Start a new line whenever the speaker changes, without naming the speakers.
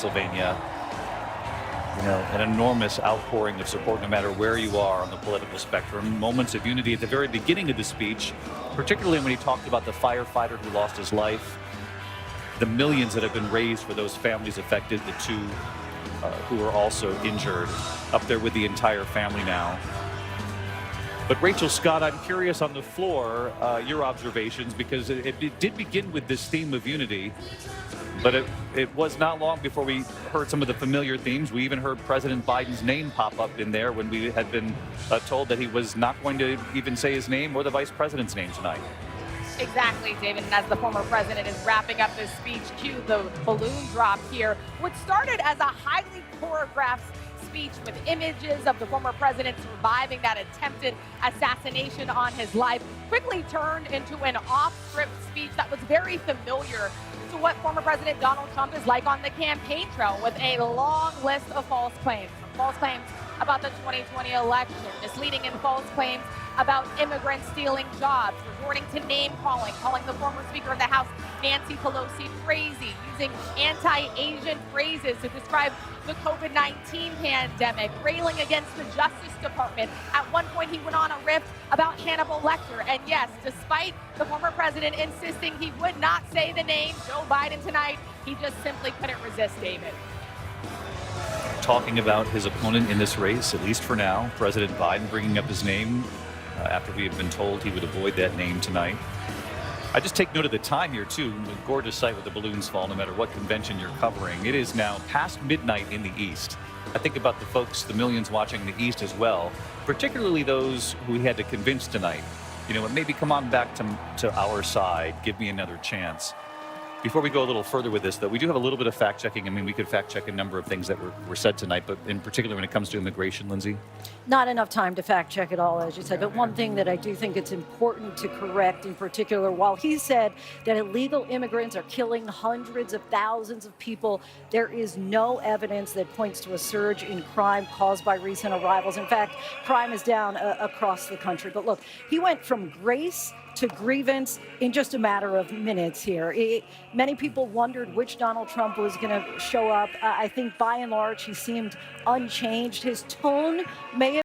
Pennsylvania. An enormous outpouring of support no matter where you are on the political spectrum. Moments of unity at the very beginning of the speech, particularly when he talked about the firefighter who lost his life, the millions that have been raised for those families affected, the two who are also injured, up there with the entire family now. But Rachel Scott, I'm curious on the floor, your observations, because it did begin with this theme of unity. But it was not long before we heard some of the familiar themes. We even heard President Biden's name pop up in there when we had been told that he was not going to even say his name or the vice president's name tonight.
Exactly, David. And as the former president is wrapping up this speech, cue the balloon drop here, what started as a highly choreographed speech with images of the former president surviving that attempted assassination on his life quickly turned into an off-script speech that was very familiar to what former President Donald Trump is like on the campaign trail, with a long list of false claims. False claims about the 2020 election, misleading and false claims about immigrants stealing jobs, resorting to name-calling, calling the former Speaker of the House, Nancy Pelosi, crazy, using anti-Asian phrases to describe the COVID-19 pandemic, railing against the Justice Department. At one point, he went on a riff about Hannibal Lecter. And yes, despite the former president insisting he would not say the name Joe Biden tonight, he just simply couldn't resist, David.
Talking about his opponent in this race, at least for now, President Biden bringing up his name after we had been told he would avoid that name tonight. I just take note of the time here, too. A gorgeous sight with the balloons fall, no matter what convention you're covering. It is now past midnight in the East. I think about the folks, the millions watching the East as well, particularly those who he had to convince tonight. Maybe come on back to our side. Give me another chance. Before we go a little further with this, though, we do have a little bit of fact-checking. I mean, we could fact-check a number of things that were said tonight, but in particular when it comes to immigration, Linsey?
Not enough time to fact-check it all, as you said. But one thing that I do think it's important to correct in particular, while he said that illegal immigrants are killing hundreds of thousands of people, there is no evidence that points to a surge in crime caused by recent arrivals. In fact, crime is down across the country. But look, he went from grace to grievance in just a matter of minutes here. Many people wondered which Donald Trump was going to show up. I think by and large, he seemed unchanged. His tone may have